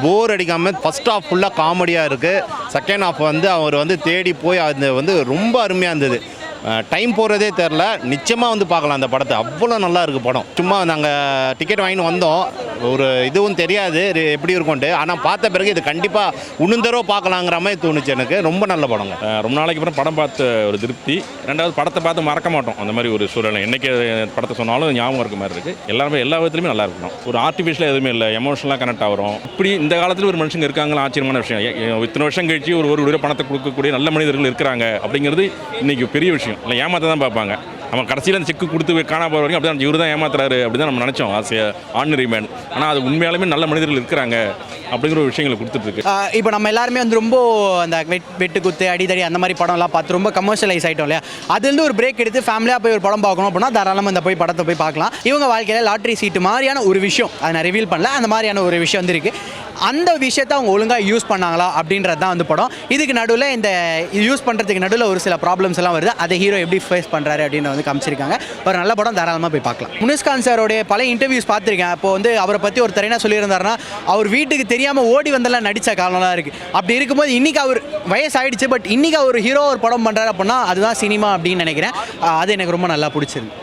போர் அடிக்காமல் first half ஃபுல்லாக காமெடியாக இருக்குது. செகண்ட் ஹாஃப் வந்து அவர் வந்து தேடி போய் அது வந்து ரொம்ப அருமையாக இருந்தது. டைம் போகிறதே தெரில. நிச்சயமாக வந்து பார்க்கலாம் அந்த படத்தை. அவ்வளோ நல்லா இருக்குது படம். சும்மா நாங்கள் டிக்கெட் வாங்கிட்டு வந்தோம், ஒரு இதுவும் தெரியாது எப்படி இருக்கும்ட்டு. ஆனால் பார்த்த பிறகு இது கண்டிப்பாக உணர்ந்தரோ பார்க்கலாங்கிற மாதிரி தோணுச்சு எனக்கு. ரொம்ப நல்ல படங்க. ரொம்ப நாளைக்கு அப்புறம் படம் பார்த்த ஒரு திருப்தி. ரெண்டாவது படத்தை பார்த்து மறக்க மாட்டோம். அந்த மாதிரி ஒரு சூழ்நிலை என்றைக்கு படத்தை சொன்னாலும் ஞாபகம் இருக்க மாதிரி இருக்குது. எல்லாருமே எல்லா விதத்துலையுமே நல்லா இருக்கணும். ஒரு ஆர்டிஃபிஷியலாக எதுவுமே இல்லை, எமோஷனலாக கனெக்ட் ஆகிறோம். இப்படி இந்த காலத்தில் ஒரு மனுஷங்க இருக்காங்களா ஆச்சரியமான விஷயம். இத்தனை வருஷம் கழிச்சு ஒரு பணத்தை கொடுக்கக்கூடிய நல்ல மனிதர்கள் இருக்கிறாங்க அப்படிங்கிறது இன்றைக்கி பெரிய விஷயம். இல்லை ஏமாற்ற தான் பார்ப்பாங்க. அவன் கடைசியில் அந்த செக்கு கொடுத்து காணா போகிற வரைக்கும் அப்படி தான் இவர் தான் ஏமாத்துறாரு அப்படி தான் நம்ம நினச்சோம் ஆர்டினரி மேன். ஆனால் அது உண்மையாலுமே நல்ல மனிதர்கள் இருக்கிறாங்க அப்படிங்கிற ஒரு விஷயங்களை கொடுத்துட்ருக்கு. இப்போ நம்ம எல்லாருமே வந்து ரொம்ப அந்த வெட்டு குத்து அடிதடி அந்த மாதிரி படம்லாம் பார்த்து ரொம்ப கமர்ஷியலைஸ் ஆகிட்டோம் இல்லையா. அதுலேருந்து ஒரு பிரேக் எடுத்து ஃபேமிலியாக போய் ஒரு படம் பார்க்கணும் அப்படின்னா தாராளமாக இந்த போய் படத்தை போய் பார்க்கலாம். இவங்க வாழ்க்கையில் லாட்ரி சீட்டு மாதிரியான ஒரு விஷயம் அதை நான் ரிவீல் பண்ணல, அந்த மாதிரியான ஒரு விஷயம் வந்து இருக்குது. அந்த விஷயத்தை அவங்க ஒழுங்காக யூஸ் பண்ணாங்களா அப்படின்றது தான் வந்து படம். இதுக்கு நடுவில் இந்த யூஸ் பண்ணுறதுக்கு நடுவில் ஒரு சில ப்ராப்ளம்ஸ் எல்லாம் வருது. அதை ஹீரோ எப்படி ஃபேஸ் பண்ணுறாரு அப்படின்னு வந்து காமிச்சிருக்காங்க. ஒரு நல்ல படம், தாராளமாக போய் பார்க்கலாம். முனிஸ்கான் சாரோடைய பல இன்டர்வியூஸ் பார்த்துருக்கேன். அப்போ வந்து அவரை பற்றி ஒருத்தர் என்ன சொல்லியிருந்தாருன்னா, அவர் வீட்டுக்கு தெரியாமல் ஓடி வந்தெல்லாம் நடித்த காலம்லாம் இருக்குது. அப்படி இருக்கும்போது இன்றைக்கி அவர் வயசாகிடுச்சு, பட் இன்றைக்கி அவர் ஹீரோ ஒரு படம் பண்ணுறாரு அப்படின்னா அதுதான் சினிமா அப்படின்னு நினைக்கிறேன். அது எனக்கு ரொம்ப நல்லா பிடிச்சிருக்கு.